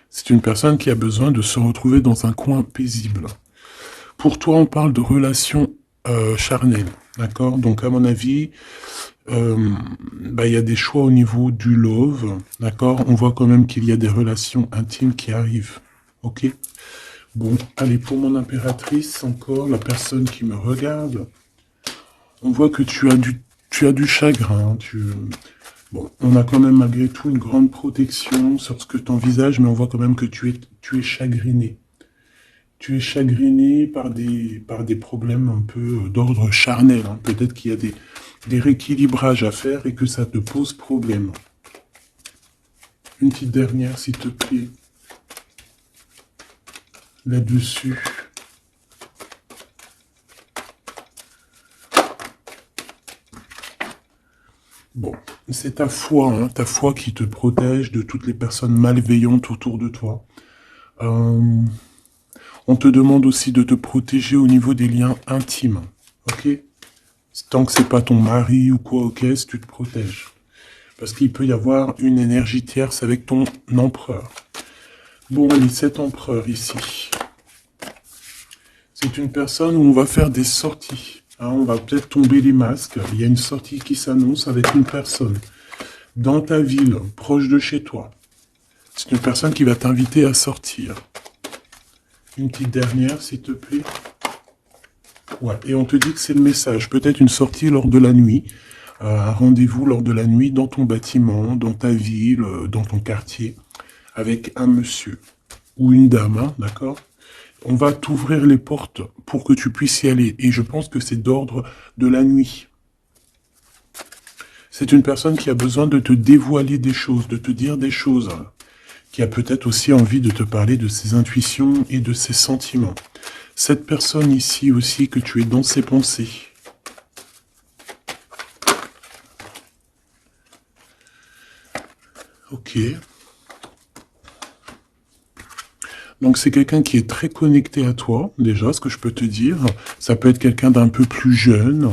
C'est une personne qui a besoin de se retrouver dans un coin paisible. Pour toi, on parle de relations charnelles, d'accord? Donc, à mon avis, il y a des choix au niveau du love, d'accord? On voit quand même qu'il y a des relations intimes qui arrivent, ok? Bon, allez, pour mon impératrice, encore, la personne qui me regarde, on voit que tu as du chagrin, Bon, on a quand même malgré tout une grande protection sur ce que tu envisages, mais on voit quand même que tu es chagriné. Tu es chagriné par des problèmes un peu d'ordre charnel, hein. Peut-être qu'il y a des rééquilibrages à faire et que ça te pose problème. Une petite dernière, s'il te plaît. Là-dessus. Bon, c'est ta foi qui te protège de toutes les personnes malveillantes autour de toi. Euh, on te demande aussi de te protéger au niveau des liens intimes, ok? Tant que c'est pas ton mari ou quoi, ok, si tu te protèges. Parce qu'il peut y avoir une énergie tierce avec ton empereur. Bon, allez, cet empereur ici, c'est une personne où on va faire des sorties. Hein, on va peut-être tomber les masques. Il y a une sortie qui s'annonce avec une personne dans ta ville, proche de chez toi. C'est une personne qui va t'inviter à sortir. Une petite dernière, s'il te plaît. Ouais, et on te dit que c'est le message. Peut-être une sortie lors de la nuit. Un rendez-vous lors de la nuit dans ton bâtiment, dans ta ville, dans ton quartier, avec un monsieur ou une dame, hein, d'accord? On va t'ouvrir les portes pour que tu puisses y aller. Et je pense que c'est d'ordre de la nuit. C'est une personne qui a besoin de te dévoiler des choses, de te dire des choses, hein, qui a peut-être aussi envie de te parler de ses intuitions et de ses sentiments. Cette personne ici aussi, que tu es dans ses pensées. Ok. Donc c'est quelqu'un qui est très connecté à toi, déjà, ce que je peux te dire. Ça peut être quelqu'un d'un peu plus jeune.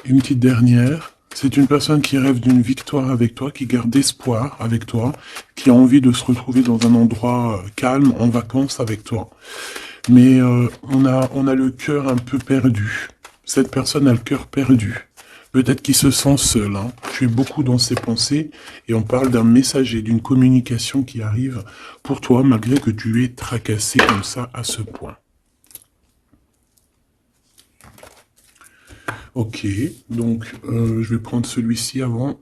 Une petite dernière. C'est une personne qui rêve d'une victoire avec toi, qui garde espoir avec toi, qui a envie de se retrouver dans un endroit calme, en vacances avec toi. Mais on a le cœur un peu perdu. Cette personne a le cœur perdu. Peut-être qu'il se sent seul, hein. Tu es beaucoup dans ses pensées et on parle d'un messager, d'une communication qui arrive pour toi malgré que tu es tracassé comme ça à ce point. Ok, donc je vais prendre celui-ci avant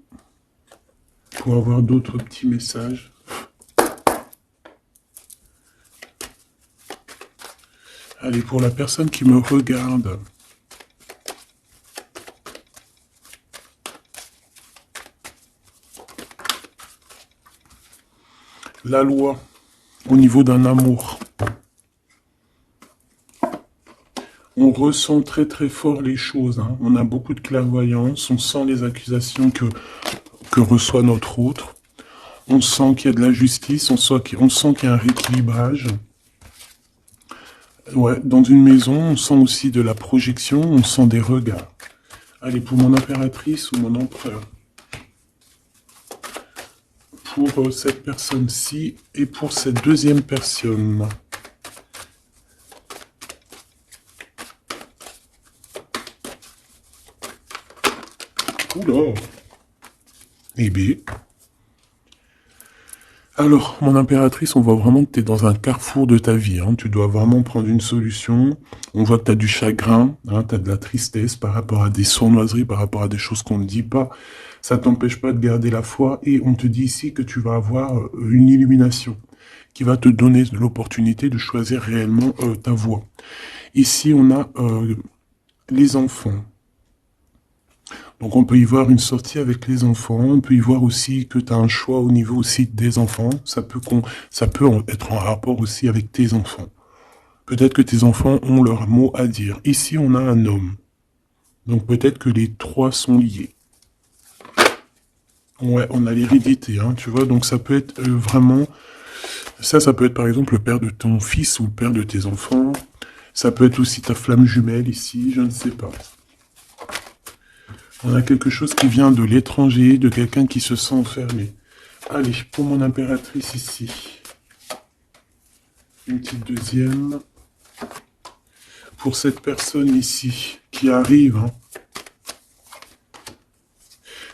pour avoir d'autres petits messages. Allez, pour la personne qui me regarde. La loi au niveau d'un amour. On ressent très très fort les choses, hein. On a beaucoup de clairvoyance, on sent les accusations que reçoit notre autre. On sent qu'il y a de la justice, on sent qu'il y a un rééquilibrage. Ouais, dans une maison, on sent aussi de la projection, on sent des regards. Allez, pour mon impératrice ou mon empereur. Pour cette personne-ci et pour cette deuxième personne. Oula. Eh bien. Alors, mon impératrice, on voit vraiment que tu es dans un carrefour de ta vie, hein. Tu dois vraiment prendre une solution. On voit que tu as du chagrin, hein, tu as de la tristesse par rapport à des sournoiseries, par rapport à des choses qu'on ne dit pas. Ça t'empêche pas de garder la foi et on te dit ici que tu vas avoir une illumination qui va te donner l'opportunité de choisir réellement ta voie. Ici, on a les enfants. Donc on peut y voir une sortie avec les enfants, on peut y voir aussi que tu as un choix au niveau aussi des enfants, ça peut être en rapport aussi avec tes enfants. Peut-être que tes enfants ont leur mot à dire. Ici on a un homme, donc peut-être que les trois sont liés. Ouais, on a l'hérédité, hein, tu vois, donc ça peut être vraiment... Ça peut être par exemple le père de ton fils ou le père de tes enfants. Ça peut être aussi ta flamme jumelle ici, je ne sais pas. On a quelque chose qui vient de l'étranger, de quelqu'un qui se sent enfermé. Allez, pour mon impératrice ici. Une petite deuxième. Pour cette personne ici qui arrive, hein.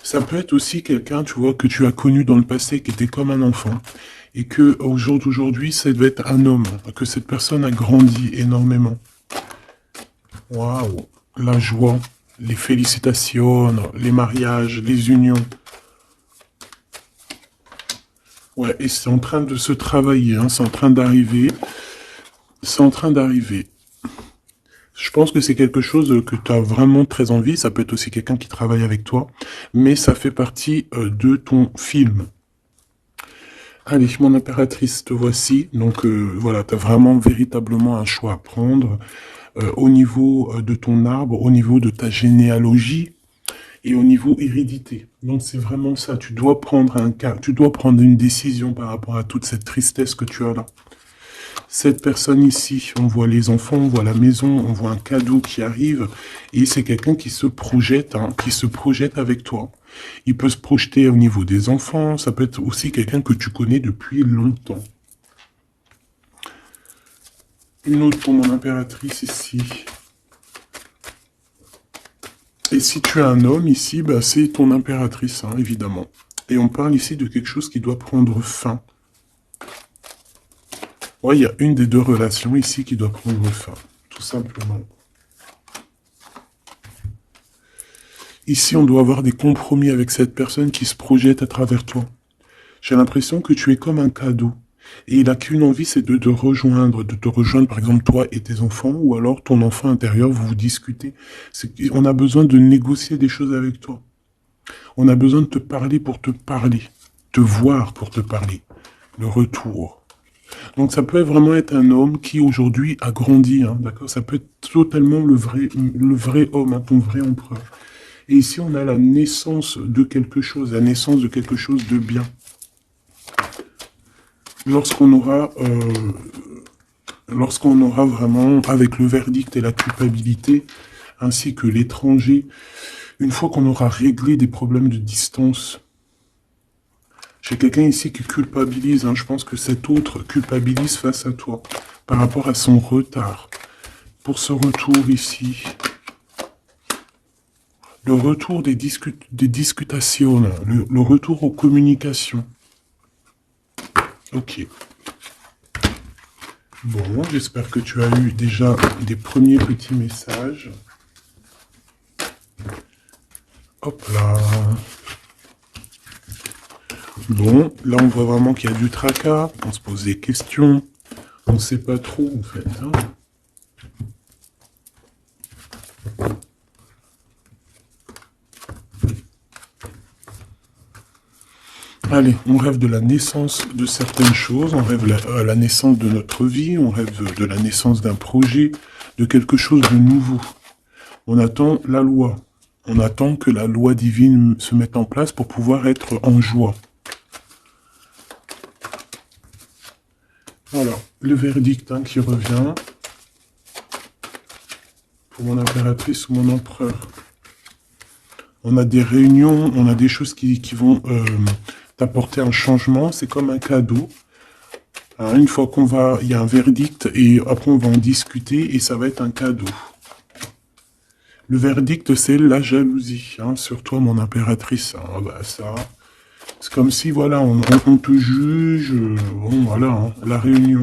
Ça peut être aussi quelqu'un, tu vois, que tu as connu dans le passé, qui était comme un enfant, et que au jour d'aujourd'hui, ça devait être un homme, que cette personne a grandi énormément. Waouh, la joie, les félicitations, les mariages, les unions. Ouais, et c'est en train de se travailler, hein, c'est en train d'arriver. C'est en train d'arriver. Je pense que c'est quelque chose que tu as vraiment très envie. Ça peut être aussi quelqu'un qui travaille avec toi. Mais ça fait partie de ton film. Allez, mon impératrice, te voici. Donc voilà, tu as vraiment véritablement un choix à prendre au niveau de ton arbre, au niveau de ta généalogie et au niveau hérédité. Donc c'est vraiment ça. Tu dois prendre tu dois prendre une décision par rapport à toute cette tristesse que tu as là. Cette personne ici, on voit les enfants, on voit la maison, on voit un cadeau qui arrive, et c'est quelqu'un qui se projette, hein, qui se projette avec toi. Il peut se projeter au niveau des enfants, ça peut être aussi quelqu'un que tu connais depuis longtemps. Une autre pour mon impératrice ici. Et si tu as un homme ici, bah, c'est ton impératrice, hein, évidemment. Et on parle ici de quelque chose qui doit prendre fin. Ouais, il y a une des deux relations ici qui doit prendre fin, tout simplement. Ici, on doit avoir des compromis avec cette personne qui se projette à travers toi. J'ai l'impression que tu es comme un cadeau. Et il n'a qu'une envie, c'est de te rejoindre, par exemple toi et tes enfants, ou alors ton enfant intérieur, vous discutez. On a besoin de négocier des choses avec toi. On a besoin de te parler pour te parler, te voir pour te parler. Le retour. Donc ça peut vraiment être un homme qui aujourd'hui a grandi, hein, d'accord. Ça peut être totalement le vrai homme, hein, ton vrai empereur. Et ici on a la naissance de quelque chose, la naissance de quelque chose de bien. Lorsqu'on aura vraiment, avec le verdict et la culpabilité, ainsi que l'étranger, une fois qu'on aura réglé des problèmes de distance. J'ai quelqu'un ici qui culpabilise, hein. Je pense que cet autre culpabilise face à toi, par rapport à son retard. Pour ce retour ici, le retour des discutations, le retour aux communications. Ok. Bon, j'espère que tu as eu déjà des premiers petits messages. Hop là. Bon, là on voit vraiment qu'il y a du tracas, on se pose des questions, on ne sait pas trop en fait. Hein. Allez, on rêve de la naissance de certaines choses, on rêve la naissance de notre vie, on rêve de la naissance d'un projet, de quelque chose de nouveau. On attend la loi, on attend que la loi divine se mette en place pour pouvoir être en joie. Alors, le verdict hein, qui revient pour mon impératrice ou mon empereur. On a des réunions, on a des choses qui vont t'apporter un changement. C'est comme un cadeau. Hein, une fois qu'on va, il y a un verdict et après on va en discuter et ça va être un cadeau. Le verdict, c'est la jalousie. Hein, sur toi, mon impératrice. Hein, bah, ça, c'est comme si, voilà, on te juge. Bon, voilà, hein, la réunion.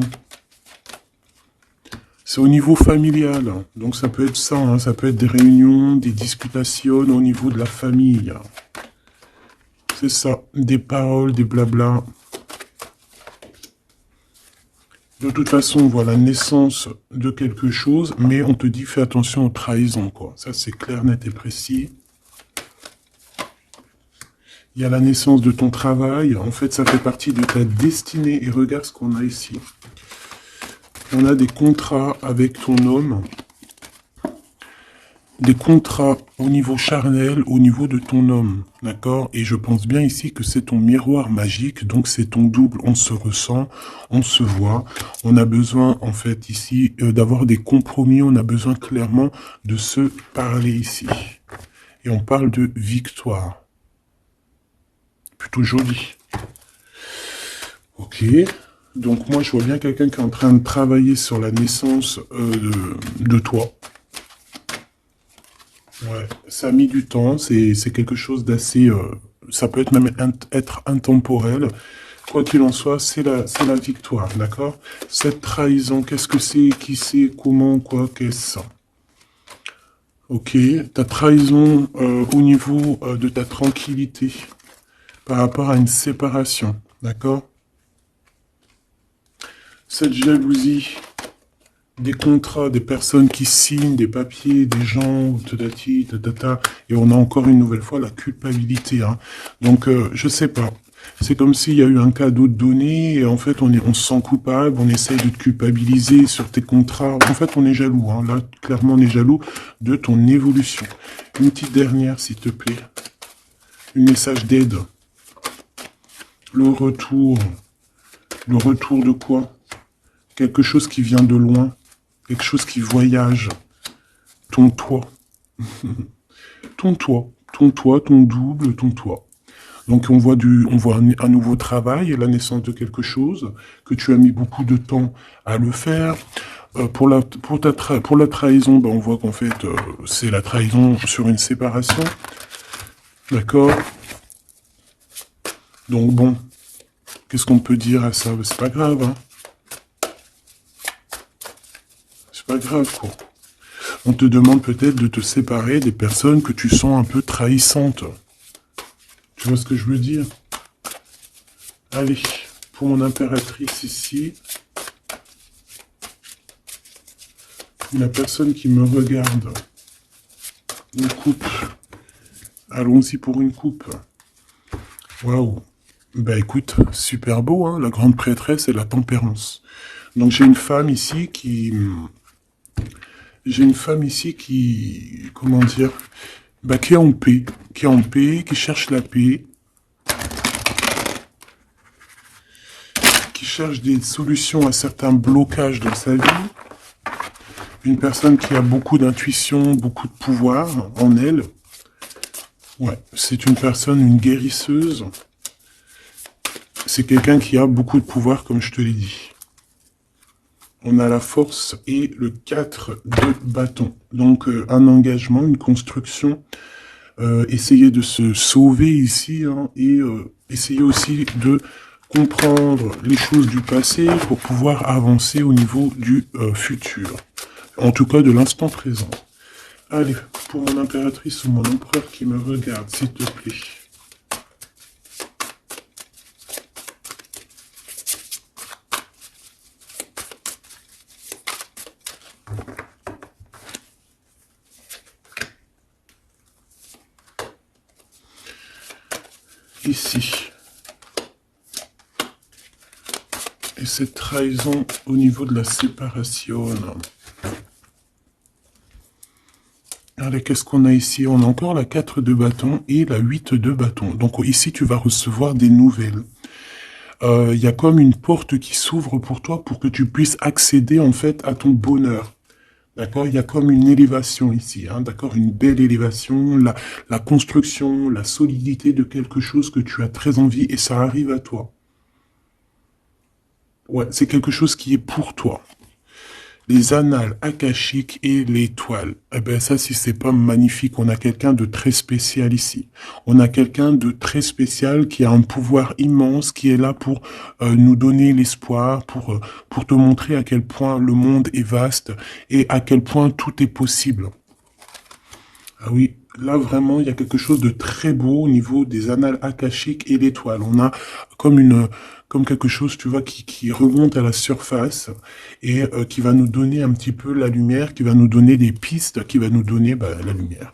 C'est au niveau familial, hein. Donc ça peut être ça, hein. Ça peut être des réunions, des discutations au niveau de la famille. C'est ça, des paroles, des blabla. De toute façon, on voit la naissance de quelque chose, mais on te dit fais attention aux trahisons, quoi. Ça c'est clair, net et précis. Il y a la naissance de ton travail, en fait ça fait partie de ta destinée, et regarde ce qu'on a ici. On a des contrats avec ton homme, des contrats au niveau charnel, au niveau de ton homme, d'accord? Et je pense bien ici que c'est ton miroir magique, donc c'est ton double, on se ressent, on se voit. On a besoin, en fait, ici, d'avoir des compromis, on a besoin clairement de se parler ici. Et on parle de victoire. Plutôt joli. Ok. Donc moi, je vois bien quelqu'un qui est en train de travailler sur la naissance de toi. Ouais, ça a mis du temps, c'est quelque chose d'assez... ça peut être même être intemporel. Quoi qu'il en soit, c'est la victoire, d'accord? Cette trahison, qu'est-ce que c'est? Qui c'est? Comment? Quoi? Qu'est-ce? Ok, ta trahison au niveau de ta tranquillité par rapport à une séparation, d'accord? Cette jalousie, des contrats, des personnes qui signent, des papiers, des gens, tatati, tatata, et on a encore une nouvelle fois la culpabilité. Hein. Donc, je sais pas. C'est comme s'il y a eu un cadeau de donné, et en fait, on se sent coupable, on essaye de te culpabiliser sur tes contrats. En fait, on est jaloux. Hein. Là, clairement, on est jaloux de ton évolution. Une petite dernière, s'il te plaît. Un message d'aide. Le retour. Le retour de quoi? Quelque chose qui vient de loin. Quelque chose qui voyage. Ton toit. Ton toit. Ton toit, ton double, ton toit. Donc on voit un nouveau travail, la naissance de quelque chose, que tu as mis beaucoup de temps à le faire. Pour la trahison, ben, on voit qu'en fait, c'est la trahison sur une séparation. D'accord? Donc bon, qu'est-ce qu'on peut dire à ça? C'est pas grave, hein? C'est pas grave, quoi. On te demande peut-être de te séparer des personnes que tu sens un peu trahissantes. Tu vois ce que je veux dire? Allez, pour mon impératrice ici, la personne qui me regarde, une coupe. Allons-y pour une coupe. Waouh. Bah écoute, super beau, hein, la grande prêtresse et la tempérance. Donc j'ai une femme ici qui... J'ai une femme ici qui... Comment dire? Bah qui est en paix. Qui est en paix, qui cherche la paix. Qui cherche des solutions à certains blocages dans sa vie. Une personne qui a beaucoup d'intuition, beaucoup de pouvoir en elle. Ouais, c'est une personne, une guérisseuse. C'est quelqu'un qui a beaucoup de pouvoir, comme je te l'ai dit. On a la force et le 4 de bâton. Donc, un engagement, une construction. Essayer de se sauver ici hein, et essayer aussi de comprendre les choses du passé pour pouvoir avancer au niveau du futur. En tout cas, de l'instant présent. Allez, pour mon impératrice ou mon empereur qui me regarde, s'il te plaît. Ici. Et cette trahison au niveau de la séparation. Allez, qu'est-ce qu'on a ici? On a encore la 4 de bâton et la 8 de bâton. Donc ici, tu vas recevoir des nouvelles. Il y a comme une porte qui s'ouvre pour toi pour que tu puisses accéder en fait à ton bonheur. D'accord? Il y a comme une élévation ici, hein, d'accord? Une belle élévation, la construction, la solidité de quelque chose que tu as très envie et ça arrive à toi. Ouais, c'est quelque chose qui est pour toi. Les annales akashiques et l'étoile. Eh ben ça, si c'est pas magnifique, on a quelqu'un de très spécial ici. On a quelqu'un de très spécial qui a un pouvoir immense, qui est là pour nous donner l'espoir, pour te montrer à quel point le monde est vaste et à quel point tout est possible. Ah oui, là vraiment, il y a quelque chose de très beau au niveau des annales akashiques et l'étoile. On a comme quelque chose, tu vois, qui remonte à la surface et qui va nous donner un petit peu la lumière, qui va nous donner des pistes, qui va nous donner la lumière.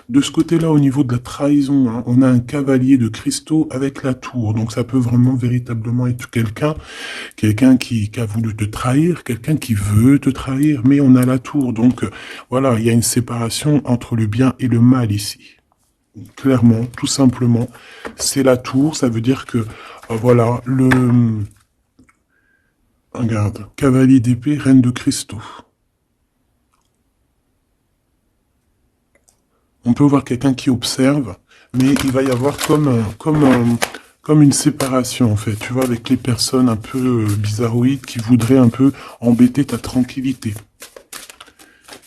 De ce côté-là, au niveau de la trahison, hein, on a un cavalier de cristaux avec la tour. Donc ça peut vraiment véritablement être quelqu'un qui a voulu te trahir, quelqu'un qui veut te trahir, mais on a la tour. Donc voilà, il y a une séparation entre le bien et le mal ici. Clairement, tout simplement, c'est la tour. Ça veut dire que voilà, regarde, cavalier d'épée, reine de cristaux. On peut voir quelqu'un qui observe, mais il va y avoir comme une séparation, en fait, tu vois, avec les personnes un peu bizarroïdes qui voudraient un peu embêter ta tranquillité.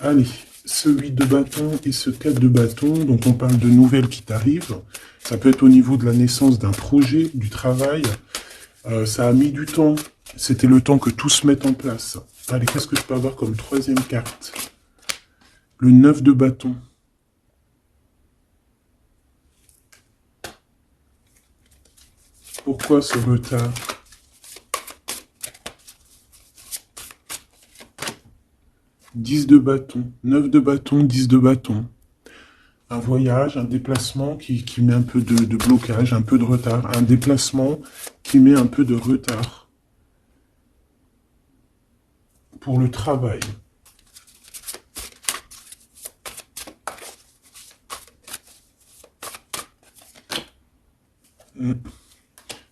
Allez, ce 8 de bâton et ce 4 de bâton, donc on parle de nouvelles qui t'arrivent. Ça peut être au niveau de la naissance d'un projet, du travail. Ça a mis du temps. C'était le temps que tout se mette en place. Allez, qu'est-ce que je peux avoir comme troisième carte? Le 9 de bâton. Pourquoi ce retard? Dix de bâton, 9 de bâton, 10 de bâton. Un voyage, un déplacement qui met un peu de blocage, un peu de retard. Un déplacement qui met un peu de retard. Pour le travail.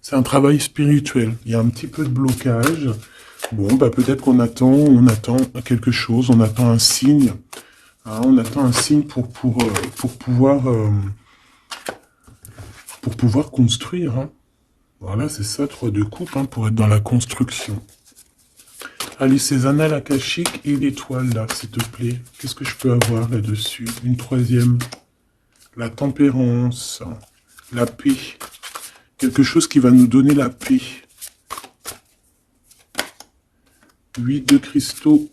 C'est un travail spirituel. Il y a un petit peu de blocage. Bon, bah peut-être qu'on attend, on attend quelque chose, on attend un signe. Hein, on attend un signe pour pouvoir construire. Hein. Voilà, c'est ça, 3 de coupe, hein, pour être dans la construction. Allez, ces annales akashiques et l'étoile, là, s'il te plaît. Qu'est-ce que je peux avoir là-dessus? Une troisième. La tempérance. La paix. Quelque chose qui va nous donner la paix. 8 de cristaux.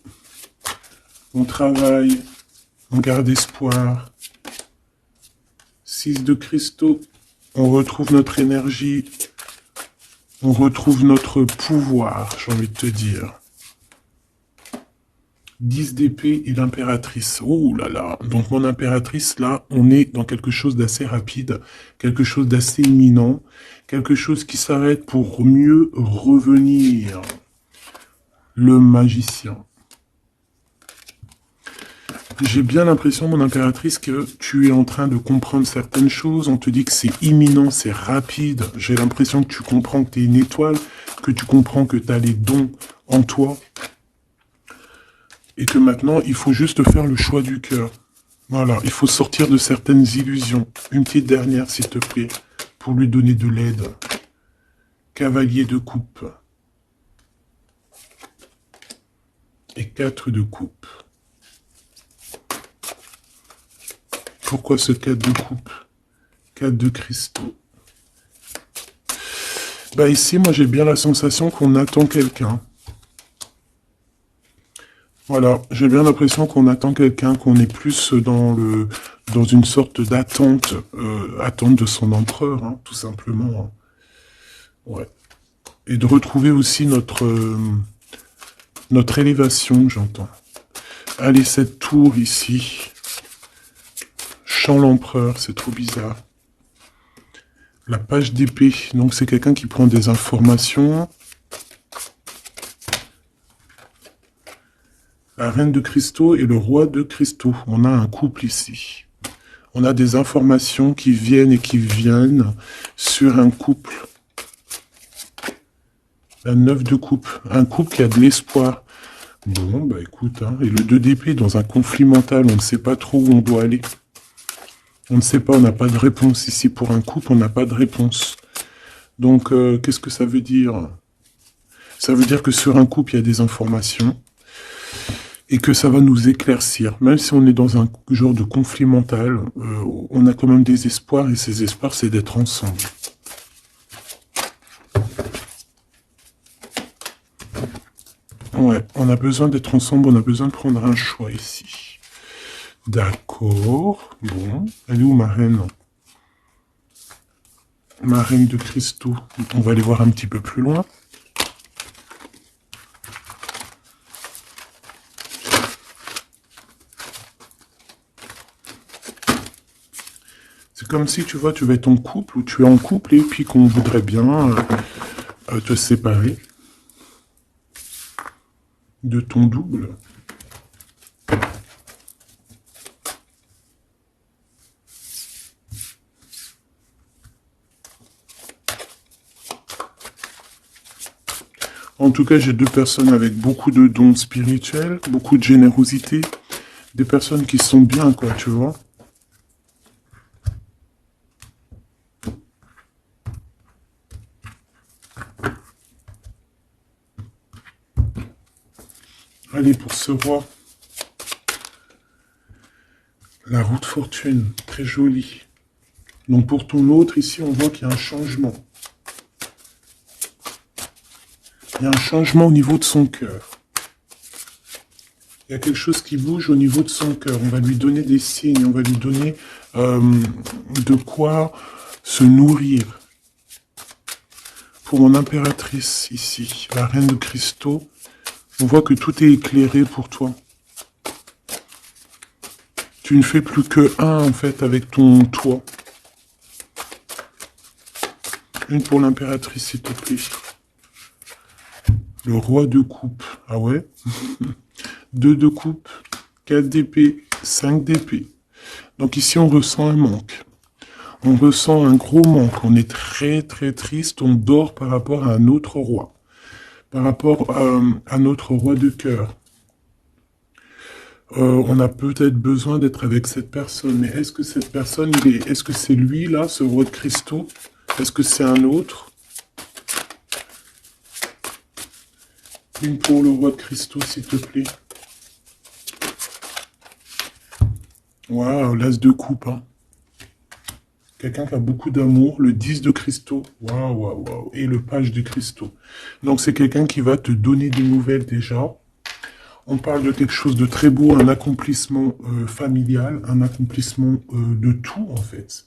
On travaille. On garde espoir. 6 de cristaux. On retrouve notre énergie. On retrouve notre pouvoir, j'ai envie de te dire. 10 d'épée et l'impératrice. Oh là là. Donc mon impératrice, là, on est dans quelque chose d'assez rapide, quelque chose d'assez imminent, quelque chose qui s'arrête pour mieux revenir. Le magicien. J'ai bien l'impression, mon impératrice, que tu es en train de comprendre certaines choses. On te dit que c'est imminent, c'est rapide. J'ai l'impression que tu comprends que tu es une étoile, que tu comprends que tu as les dons en toi. Et que maintenant, il faut juste faire le choix du cœur. Voilà, il faut sortir de certaines illusions. Une petite dernière, s'il te plaît, pour lui donner de l'aide. Cavalier de coupe. Et 4 de coupe. Pourquoi ce 4 de coupe? 4 de cristaux. Bah ici, moi j'ai bien la sensation qu'on attend quelqu'un. Voilà, j'ai bien l'impression qu'on attend quelqu'un, qu'on est plus dans une sorte d'attente, attente de son empereur, hein, tout simplement. Hein. Ouais. Et de retrouver aussi notre élévation, j'entends. Allez, cette tour ici. Chant l'empereur, c'est trop bizarre. La page d'épée, donc c'est quelqu'un qui prend des informations. La reine de cristaux et le roi de cristaux. On a un couple ici. On a des informations qui viennent et qui viennent sur un couple. La 9 de coupe. Un couple qui a de l'espoir. Bon, bah écoute, hein, et le 2 d'épée dans un conflit mental, on ne sait pas trop où on doit aller. On ne sait pas, on n'a pas de réponse ici. Pour un couple, on n'a pas de réponse. Donc, qu'est-ce que ça veut dire? Ça veut dire que sur un couple, il y a des informations. Et que ça va nous éclaircir. Même si on est dans un genre de conflit mental, on a quand même des espoirs, et ces espoirs, c'est d'être ensemble. Ouais, on a besoin d'être ensemble, on a besoin de prendre un choix ici. D'accord, bon. Elle est où ma reine? Ma reine de cristaux. On va aller voir un petit peu plus loin. C'est comme si, tu vois, tu vas être en couple, ou tu es en couple, et puis qu'on voudrait bien te séparer de ton double. En tout cas, j'ai 2 personnes avec beaucoup de dons spirituels, beaucoup de générosité, des personnes qui sont bien, quoi, tu vois. Allez, pour ce roi, la roue de fortune, très jolie. Donc pour ton autre, ici, on voit qu'il y a un changement. Il y a un changement au niveau de son cœur. Il y a quelque chose qui bouge au niveau de son cœur. On va lui donner des signes, on va lui donner de quoi se nourrir. Pour mon impératrice ici, la reine de cristaux, on voit que tout est éclairé pour toi. Tu ne fais plus que un, en fait, avec ton toit. Une pour l'impératrice, s'il te plaît. Le roi de coupe. Ah ouais. 2 de coupe, 4 d'épée, 5 d'épée. Donc ici, on ressent un manque. On ressent un gros manque. On est très, très triste. On dort par rapport à un autre roi. Par rapport à notre roi de cœur. On a peut-être besoin d'être avec cette personne. Mais est-ce que cette personne, est-ce que c'est lui, là, ce roi de cristaux? Est-ce que c'est un autre? Une pour le roi de cristaux, s'il te plaît. Waouh, l'as de coupe, hein. Quelqu'un qui a beaucoup d'amour, le 10 de cristaux. Waouh, waouh, waouh. Et le page de cristaux. Donc c'est quelqu'un qui va te donner des nouvelles déjà. On parle de quelque chose de très beau, un accomplissement familial, un accomplissement de tout en fait.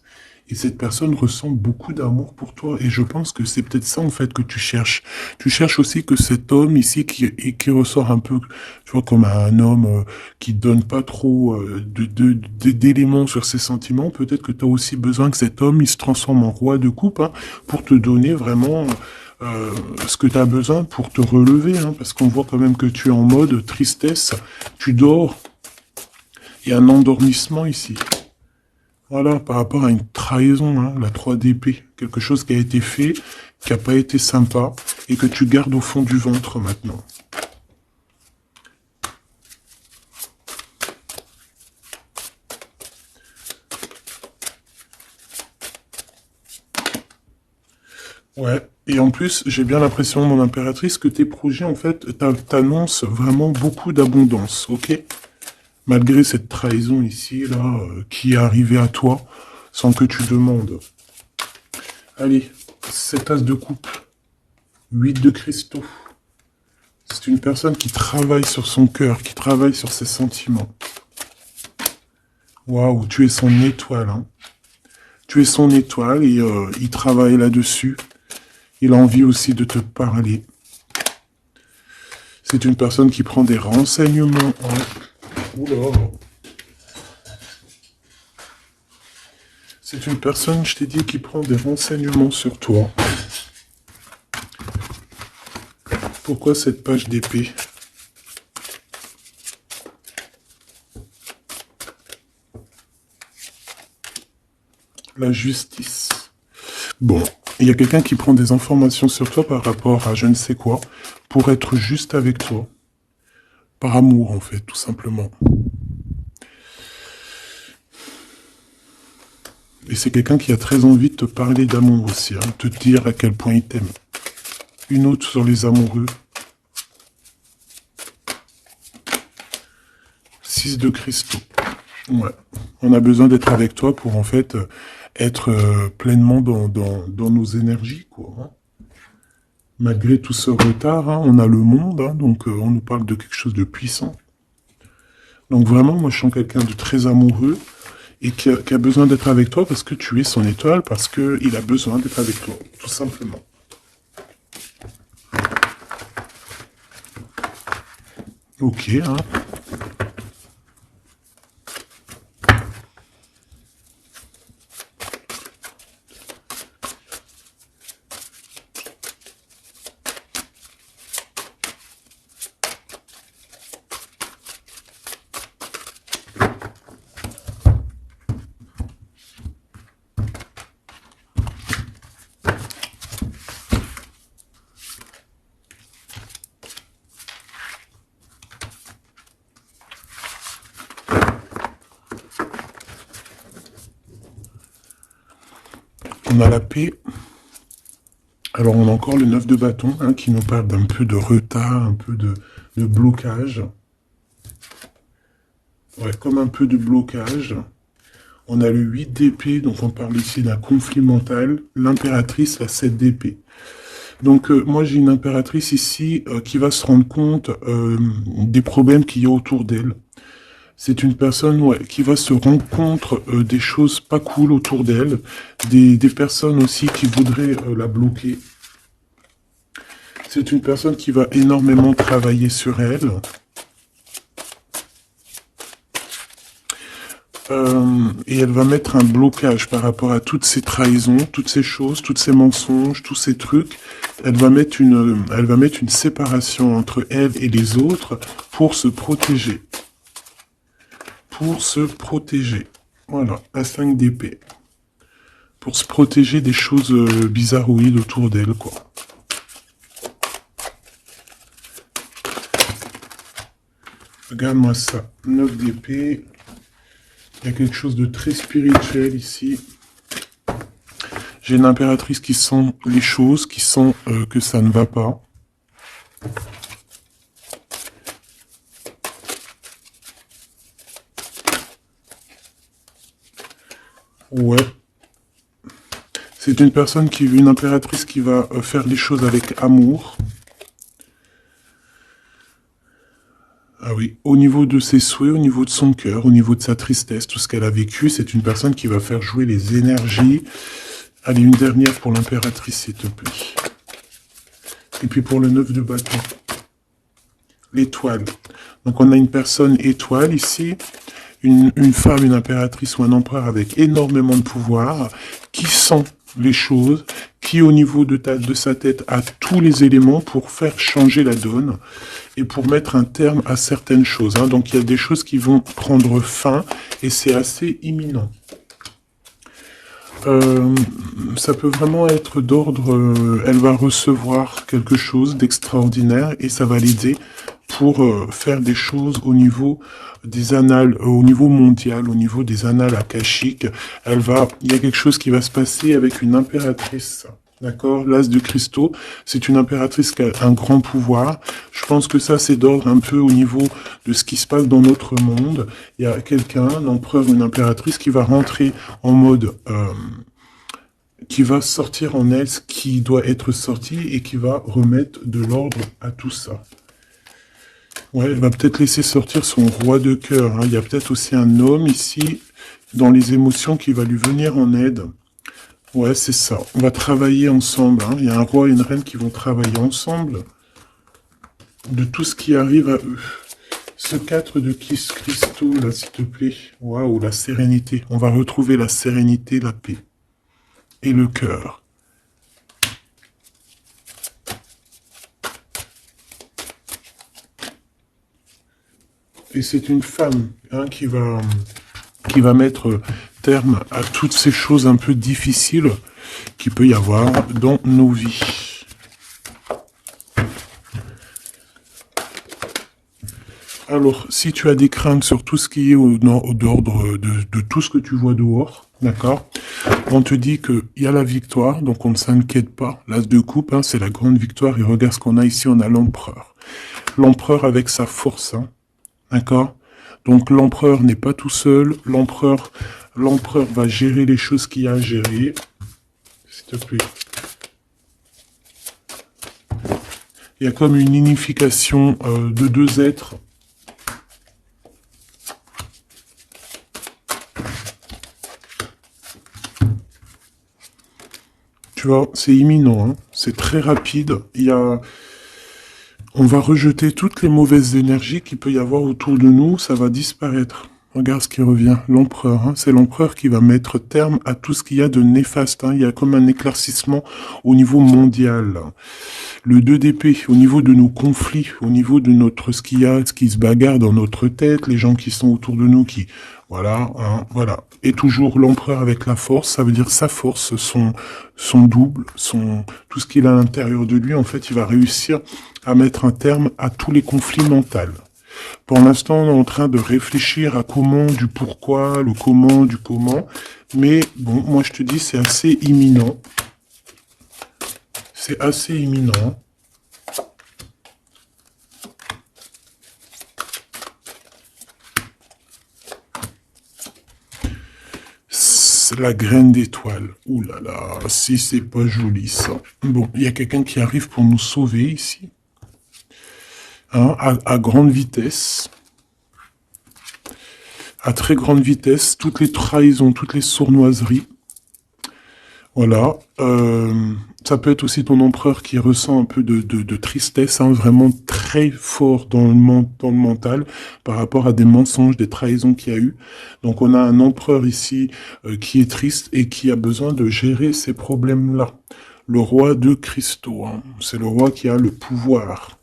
Et cette personne ressent beaucoup d'amour pour toi. Et je pense que c'est peut-être ça en fait que tu cherches. Tu cherches aussi que cet homme ici qui ressort un peu, tu vois, comme un homme qui donne pas trop d'éléments sur ses sentiments. Peut-être que tu as aussi besoin que cet homme il se transforme en roi de coupe hein, pour te donner vraiment ce que tu as besoin pour te relever, hein, parce qu'on voit quand même que tu es en mode tristesse, tu dors, il y a un endormissement ici. Voilà, par rapport à une trahison, hein, la 3 d'épée, quelque chose qui a été fait, qui n'a pas été sympa, et que tu gardes au fond du ventre maintenant. Ouais, et en plus, j'ai bien l'impression, mon impératrice, que tes projets, en fait, t'annoncent vraiment beaucoup d'abondance, ok? Malgré cette trahison ici, là, qui est arrivée à toi, sans que tu demandes. Allez, 7 as de coupe, 8 de cristaux. C'est une personne qui travaille sur son cœur, qui travaille sur ses sentiments. Waouh, tu es son étoile, hein. Tu es son étoile et il travaille là-dessus. Il a envie aussi de te parler. C'est une personne qui prend des renseignements. Oula. C'est une personne, je t'ai dit, qui prend des renseignements sur toi. Pourquoi cette page d'épée? La justice. Bon, il y a quelqu'un qui prend des informations sur toi par rapport à je ne sais quoi, pour être juste avec toi. Par amour, en fait, tout simplement. Et c'est quelqu'un qui a très envie de te parler d'amour aussi, hein, de te dire à quel point il t'aime. Une autre sur les amoureux. 6 de cristaux. Ouais. On a besoin d'être avec toi pour, en fait, être pleinement dans nos énergies, quoi. Hein. Malgré tout ce retard, hein, on a le monde, hein, donc on nous parle de quelque chose de puissant. Donc vraiment, moi je sens quelqu'un de très amoureux et qui a besoin d'être avec toi parce que tu es son étoile, parce qu'il a besoin d'être avec toi, tout simplement. Ok, hein. On a la paix. Alors, on a encore le 9 de bâton, hein, qui nous parle d'un peu de retard, un peu de blocage. Ouais, comme un peu de blocage. On a le 8 d'épée, donc on parle ici d'un conflit mental. L'impératrice, la 7 d'épée. Donc, moi, j'ai une impératrice ici qui va se rendre compte des problèmes qu'il y a autour d'elle. C'est une personne qui va se rendre compte des choses pas cool autour d'elle, des personnes aussi qui voudraient la bloquer. C'est une personne qui va énormément travailler sur elle. Et elle va mettre un blocage par rapport à toutes ces trahisons, toutes ces choses, tous ces mensonges, tous ces trucs. Elle va mettre une séparation entre elle et les autres pour se protéger. Pour se protéger. Voilà, la 5 d'épée. Pour se protéger des choses bizarroïdes autour d'elle, quoi. Regarde-moi ça. 9 d'épée. Il y a quelque chose de très spirituel ici. J'ai une impératrice qui sent les choses, qui sent que ça ne va pas. Ouais. C'est une personne une impératrice qui va faire les choses avec amour. Ah oui, au niveau de ses souhaits, au niveau de son cœur, au niveau de sa tristesse, tout ce qu'elle a vécu, c'est une personne qui va faire jouer les énergies. Allez, une dernière pour l'impératrice, s'il te plaît. Et puis pour le 9 de bâton. L'étoile. Donc on a une personne étoile ici, une femme, une impératrice ou un empereur avec énormément de pouvoir, qui sent les choses, qui au niveau de sa tête a tous les éléments pour faire changer la donne et pour mettre un terme à certaines choses. Hein. Donc il y a des choses qui vont prendre fin et c'est assez imminent. Ça peut vraiment être d'ordre, elle va recevoir quelque chose d'extraordinaire et ça va l'aider pour faire des choses au niveau des annales, au niveau mondial, au niveau des annales akashiques. Il y a quelque chose qui va se passer avec une impératrice. D'accord, l'as de cristaux, c'est une impératrice qui a un grand pouvoir. Je pense que ça, c'est d'ordre un peu au niveau de ce qui se passe dans notre monde. Il y a quelqu'un, un empereur ou une impératrice, qui va rentrer en mode... qui va sortir en elle ce qui doit être sorti et qui va remettre de l'ordre à tout ça. Ouais, elle va peut-être laisser sortir son roi de cœur. Hein. Il y a peut-être aussi un homme ici, dans les émotions, qui va lui venir en aide. Ouais, c'est ça. On va travailler ensemble. Hein. Il y a un roi et une reine qui vont travailler ensemble de tout ce qui arrive à eux. Ce 4 de cristaux, là, s'il te plaît. Waouh, la sérénité. On va retrouver la sérénité, la paix. Et le cœur. Et c'est une femme hein, qui va mettre terme à toutes ces choses un peu difficiles qu'il peut y avoir dans nos vies. Alors, si tu as des craintes sur tout ce qui est d'ordre de tout ce que tu vois dehors, d'accord, on te dit qu'il y a la victoire, donc on ne s'inquiète pas. L'as de coupe, hein, c'est la grande victoire. Et regarde ce qu'on a ici, on a l'empereur. L'empereur avec sa force, hein, d'accord. Donc l'empereur n'est pas tout seul. L'empereur va gérer les choses qu'il y a à gérer. S'il te plaît. Il y a comme une unification de deux êtres. Tu vois, c'est imminent, hein. C'est très rapide. On va rejeter toutes les mauvaises énergies qu'il peut y avoir autour de nous, ça va disparaître. Regarde ce qui revient, l'empereur. Hein. C'est l'empereur qui va mettre terme à tout ce qu'il y a de néfaste. Hein. Il y a comme un éclaircissement au niveau mondial. Le 2 d'épée, au niveau de nos conflits, au niveau de ce qui se bagarre dans notre tête, les gens qui sont autour de nous, voilà, hein, voilà. Et toujours l'empereur avec la force, ça veut dire sa force, son double, tout ce qu'il a à l'intérieur de lui, en fait, il va réussir à mettre un terme à tous les conflits mentaux. Pour l'instant, on est en train de réfléchir à comment, du pourquoi, le comment, du comment. Mais bon, moi je te dis, c'est assez imminent. C'est assez imminent. La graine d'étoile. Ouh là là, si c'est pas joli ça. Bon, il y a quelqu'un qui arrive pour nous sauver ici. Hein, à grande vitesse. À très grande vitesse. Toutes les trahisons, toutes les sournoiseries. Voilà. Ça peut être aussi ton empereur qui ressent un peu de tristesse, hein, vraiment très fort dans le mental par rapport à des mensonges, des trahisons qu'il y a eu. Donc on a un empereur ici qui est triste et qui a besoin de gérer ces problèmes-là. Le roi de cristaux, hein, c'est le roi qui a le pouvoir.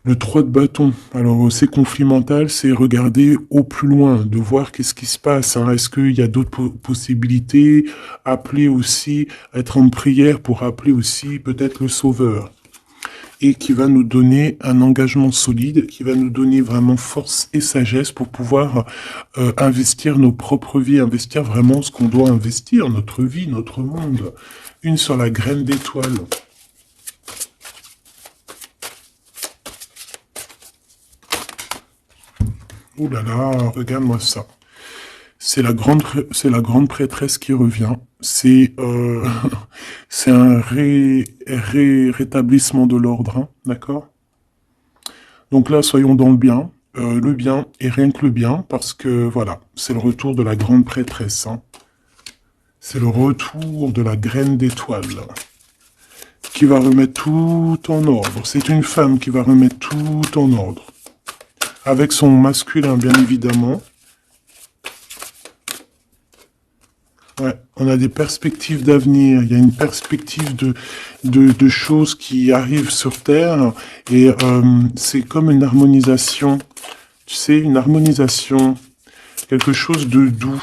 Le 3 de bâton. Alors, ces conflits mentaux, c'est regarder au plus loin, de voir qu'est-ce qui se passe. Hein. Est-ce qu'il y a d'autres possibilités? Appeler aussi, être en prière pour appeler aussi peut-être le Sauveur. Et qui va nous donner un engagement solide, qui va nous donner vraiment force et sagesse pour pouvoir investir nos propres vies, investir vraiment ce qu'on doit investir, notre vie, notre monde. Une sur la graine d'étoile. Ouh là là, regarde-moi ça. C'est la grande prêtresse qui revient. C'est c'est un rétablissement de l'ordre, hein, d'accord? Donc là, soyons dans le bien et rien que le bien, parce que voilà, c'est le retour de la grande prêtresse. Hein. C'est le retour de la graine d'étoile qui va remettre tout en ordre. C'est une femme qui va remettre tout en ordre. Avec son masculin, bien évidemment. Ouais, on a des perspectives d'avenir. Il y a une perspective de choses qui arrivent sur Terre. Et c'est comme une harmonisation. Tu sais, une harmonisation. Quelque chose de doux.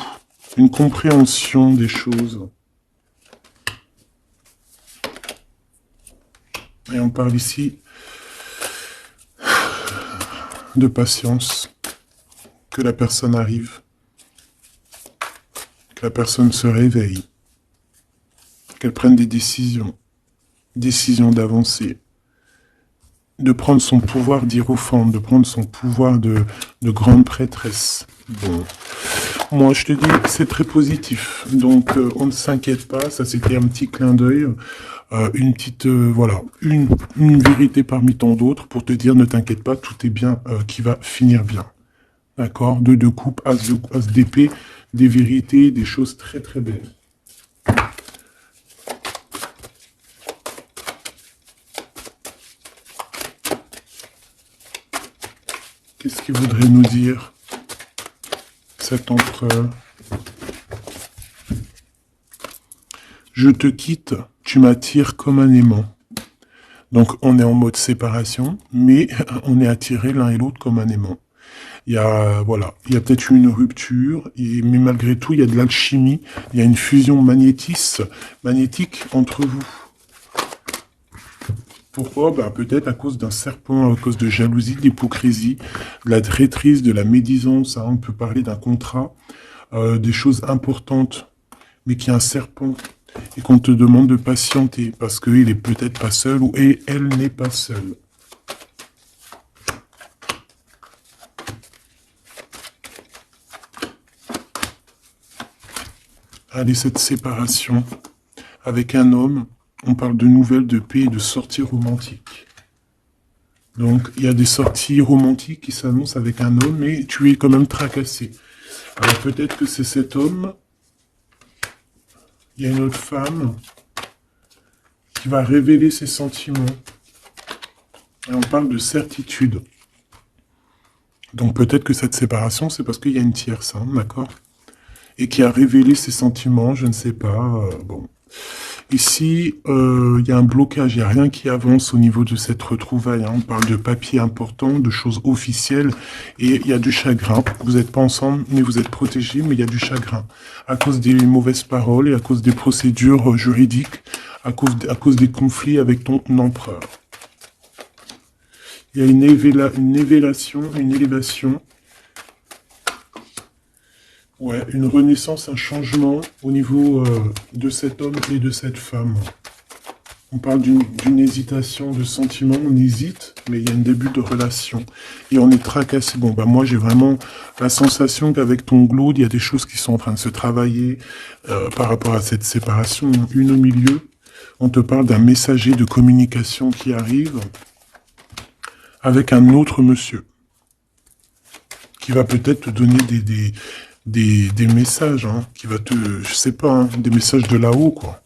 Une compréhension des choses. Et on parle ici de patience, que la personne arrive, que la personne se réveille, qu'elle prenne des décisions d'avancer, de prendre son pouvoir d'hiérophante, de prendre son pouvoir de grande prêtresse. Bon, moi je te dis, c'est très positif, donc on ne s'inquiète pas, ça c'était un petit clin d'œil. Une petite, voilà, une vérité parmi tant d'autres pour te dire ne t'inquiète pas, tout est bien qui va finir bien. D'accord? Deux coupes, as d'épée, des vérités, des choses très très belles. Qu'est-ce qu'il voudrait nous dire, cet empereur? Je te quitte, tu m'attires comme un aimant. Donc on est en mode séparation, mais on est attirés l'un et l'autre comme un aimant. Il y a, voilà, il y a peut-être une rupture, mais malgré tout, il y a de l'alchimie, il y a une fusion magnétique entre vous. Pourquoi? Ben, peut-être à cause d'un serpent, à cause de jalousie, de l'hypocrisie, de la traîtrise, de la médisance. Hein, on peut parler d'un contrat, des choses importantes, mais qu'il y a un serpent et qu'on te demande de patienter parce qu'il est peut-être pas seul ou elle n'est pas seule. Allez, cette séparation avec un homme, on parle de nouvelles, de paix et de sorties romantiques. Donc, il y a des sorties romantiques qui s'annoncent avec un homme, mais tu es quand même tracassé. Alors, peut-être que c'est cet homme. Il y a une autre femme qui va révéler ses sentiments. Et on parle de certitude. Donc peut-être que cette séparation, c'est parce qu'il y a une tierce, hein, d'accord? Et qui a révélé ses sentiments, je ne sais pas. Bon. Ici, il y a un blocage, il n'y a rien qui avance au niveau de cette retrouvaille. Hein. On parle de papiers importants, de choses officielles, et il y a du chagrin. Vous n'êtes pas ensemble, mais vous êtes protégés, mais il y a du chagrin. À cause des mauvaises paroles et à cause des procédures juridiques, à cause des conflits avec ton empereur. Il y a une élévation. Ouais, une renaissance, un changement au niveau de cet homme et de cette femme. On parle d'une hésitation de sentiment, on hésite, mais il y a un début de relation. Et on est tracassé. Bon, bah moi j'ai vraiment la sensation qu'avec ton Glaude, il y a des choses qui sont en train de se travailler par rapport à cette séparation. Une au milieu, on te parle d'un messager de communication qui arrive avec un autre monsieur, qui va peut-être te donner des messages, hein, qui va te, je sais pas, hein, des messages de là-haut, quoi.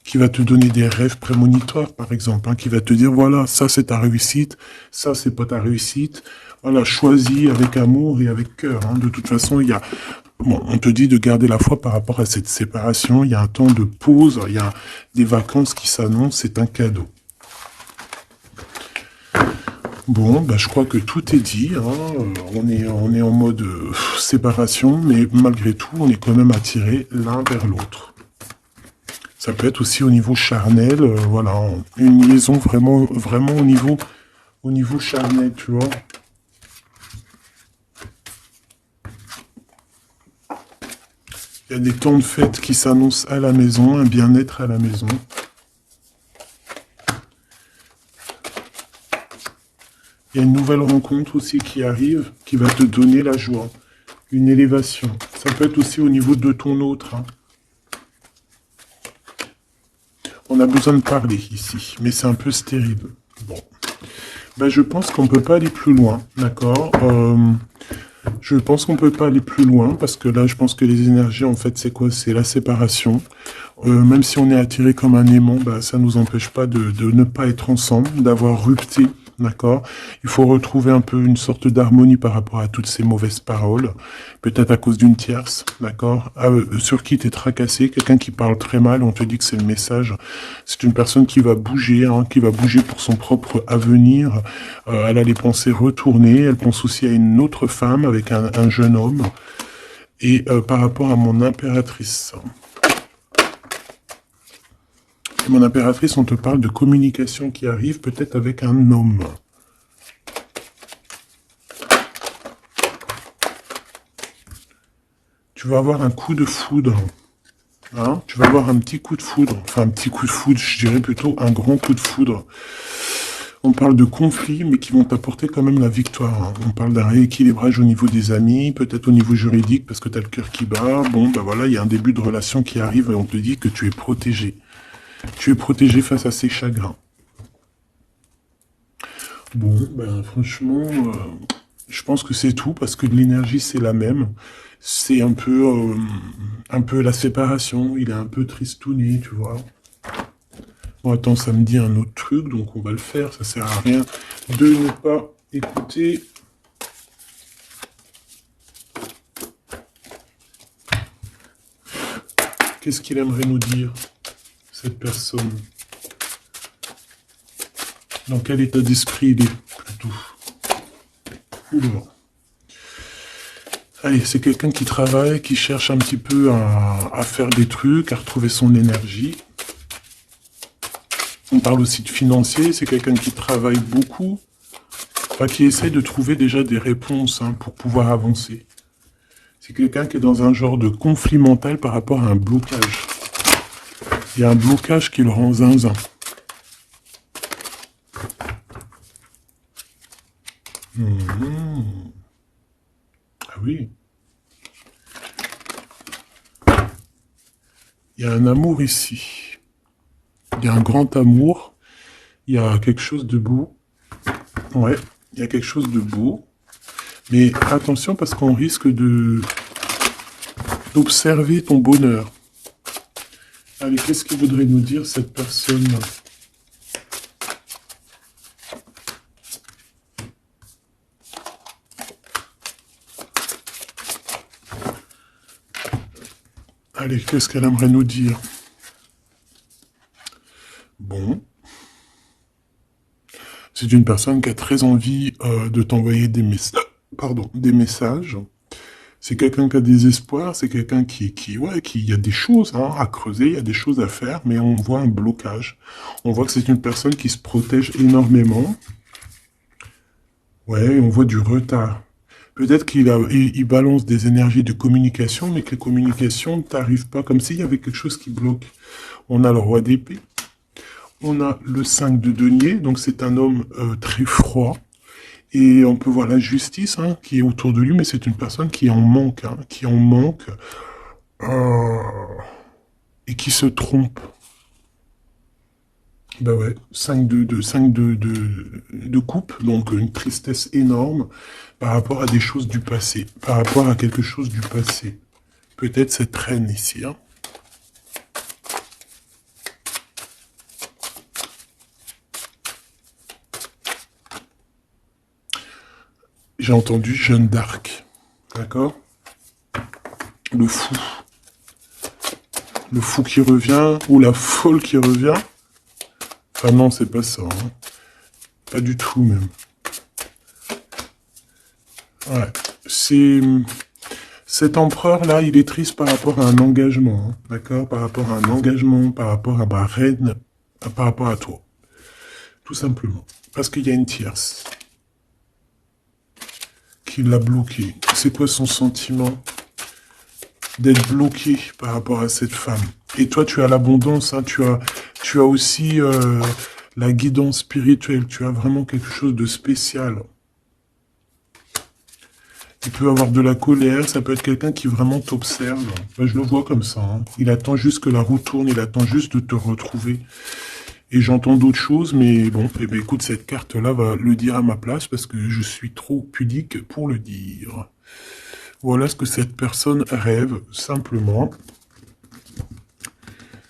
Qui va te donner des rêves prémonitoires, par exemple, hein, qui va te dire, voilà, ça c'est ta réussite, ça c'est pas ta réussite, voilà, choisis avec amour et avec cœur, hein. De toute façon, il y a, bon, on te dit de garder la foi par rapport à cette séparation, il y a un temps de pause, il y a des vacances qui s'annoncent, c'est un cadeau. Bon, bah, je crois que tout est dit, hein. On est en mode séparation, mais malgré tout, on est quand même attirés l'un vers l'autre. Ça peut être aussi au niveau charnel, voilà, une liaison vraiment, vraiment au niveau charnel, tu vois. Il y a des temps de fête qui s'annoncent à la maison, un bien-être à la maison. Il y a une nouvelle rencontre aussi qui arrive, qui va te donner la joie, une élévation. Ça peut être aussi au niveau de ton autre, hein. On a besoin de parler ici, mais c'est un peu stérile. Bon. Ben, je pense qu'on ne peut pas aller plus loin, d'accord. Je pense qu'on ne peut pas aller plus loin, parce que là, je pense que les énergies, en fait, c'est quoi? C'est la séparation. Même si on est attiré comme un aimant, bah, ça ne nous empêche pas de ne pas être ensemble, d'avoir rupté, d'accord? Il faut retrouver un peu une sorte d'harmonie par rapport à toutes ces mauvaises paroles, peut-être à cause d'une tierce, d'accord? Sur qui t'es tracassé, quelqu'un qui parle très mal, on te dit que c'est le message. C'est une personne qui va bouger, hein, qui va bouger pour son propre avenir. Elle a les pensées retournées, elle pense aussi à une autre femme avec un jeune homme. Et par rapport à mon impératrice... Mon impératrice, on te parle de communication qui arrive peut-être avec un homme. Tu vas avoir un coup de foudre. Hein, tu vas avoir un petit coup de foudre. Enfin, un petit coup de foudre, je dirais plutôt un grand coup de foudre. On parle de conflits, mais qui vont t'apporter quand même la victoire. Hein. On parle d'un rééquilibrage au niveau des amis, peut-être au niveau juridique, parce que tu as le cœur qui bat. Bon, ben voilà, il y a un début de relation qui arrive et on te dit que tu es protégé. Tu es protégé face à ces chagrins. Bon, ben franchement, je pense que c'est tout, parce que l'énergie, c'est la même. C'est un peu la séparation, il est un peu tristouné, tu vois. Bon, attends, ça me dit un autre truc, donc on va le faire, ça sert à rien de ne pas écouter. Qu'est-ce qu'il aimerait nous dire, cette personne? Dans quel état d'esprit il est, plutôt? Oula. Allez, c'est quelqu'un qui travaille, qui cherche un petit peu à faire des trucs, à retrouver son énergie. On parle aussi de financier, c'est quelqu'un qui travaille beaucoup, enfin, qui essaie de trouver déjà des réponses, hein, pour pouvoir avancer. C'est quelqu'un qui est dans un genre de conflit mental par rapport à un blocage. Il y a un blocage qui le rend zinzin. Ah oui. Il y a un amour ici. Il y a un grand amour. Il y a quelque chose de beau. Ouais, il y a quelque chose de beau. Mais attention parce qu'on risque d'observer ton bonheur. Allez, qu'est-ce qu'il voudrait nous dire cette personne ? Allez, qu'est-ce qu'elle aimerait nous dire? Bon. C'est une personne qui a très envie de t'envoyer des messages. Pardon, des messages. C'est quelqu'un qui a des espoirs, c'est quelqu'un qui y a des choses, hein, à creuser, il y a des choses à faire, mais on voit un blocage. On voit que c'est une personne qui se protège énormément. Ouais, on voit du retard. Peut-être il balance des énergies de communication, mais que les communications ne t'arrivent pas, comme s'il y avait quelque chose qui bloque. On a le roi d'épée. On a le 5 de denier, donc c'est un homme très froid. Et on peut voir la justice hein, qui est autour de lui, mais c'est une personne qui en manque, hein, euh, et qui se trompe. Ben ouais, 5 de coupe, donc une tristesse énorme par rapport à des choses du passé, par rapport à quelque chose du passé. Peut-être cette reine ici, hein. J'ai entendu Jeanne d'Arc, d'accord? Le fou. Le fou qui revient, ou la folle qui revient. Ah non, c'est pas ça, hein. Pas du tout, même. Ouais. Cet empereur-là, il est triste par rapport à un engagement, hein, d'accord? Par rapport à un engagement, par rapport à ma reine, par rapport à toi. Tout simplement. Parce qu'il y a une tierce qui l'a bloqué. C'est quoi son sentiment d'être bloqué par rapport à cette femme? Et toi, tu as l'abondance, hein, tu as aussi la guidance spirituelle, tu as vraiment quelque chose de spécial. Il peut avoir de la colère, ça peut être quelqu'un qui vraiment t'observe. Moi, je le vois comme ça. Hein. Il attend juste que la roue tourne, il attend juste de te retrouver. Et j'entends d'autres choses, mais bon, eh bien, écoute, cette carte-là va le dire à ma place parce que je suis trop pudique pour le dire. Voilà ce que cette personne rêve, simplement.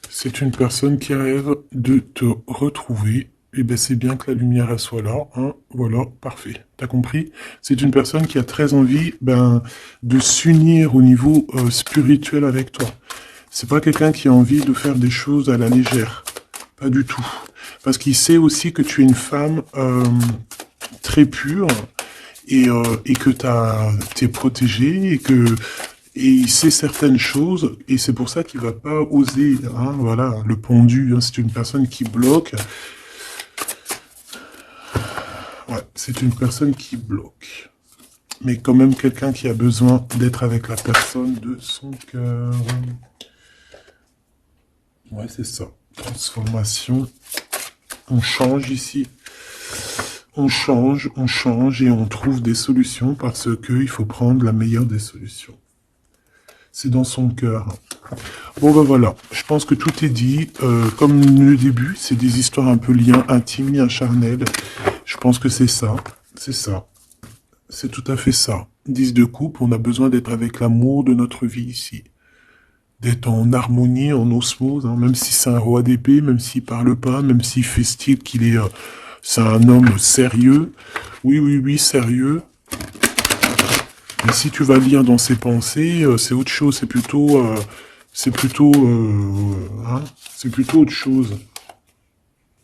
C'est une personne qui rêve de te retrouver. Eh bien, c'est bien que la lumière elle soit là. Hein. Voilà, parfait. T'as compris? C'est une personne qui a très envie de s'unir au niveau spirituel avec toi. C'est pas quelqu'un qui a envie de faire des choses à la légère. Pas du tout. Parce qu'il sait aussi que tu es une femme très pure et que t'es protégée et il sait certaines choses et c'est pour ça qu'il va pas oser. Hein, voilà, le pendu, hein, c'est une personne qui bloque. Ouais, c'est une personne qui bloque. Mais quand même quelqu'un qui a besoin d'être avec la personne de son cœur. Ouais, c'est ça. Transformation. On change ici. On change et on trouve des solutions parce que il faut prendre la meilleure des solutions. C'est dans son cœur. Bon ben voilà, je pense que tout est dit. Comme le début, c'est des histoires un peu liens intimes, liens charnels. Je pense que c'est ça. C'est ça. C'est tout à fait ça. 10 de coupe, on a besoin d'être avec l'amour de notre vie ici. D'être en harmonie, en osmose, hein, même si c'est un roi d'épée, même s'il parle pas, même s'il fait style qu'il est... c'est un homme sérieux. Oui, oui, oui, sérieux. Mais si tu vas lire dans ses pensées, c'est autre chose. C'est plutôt... c'est plutôt autre chose.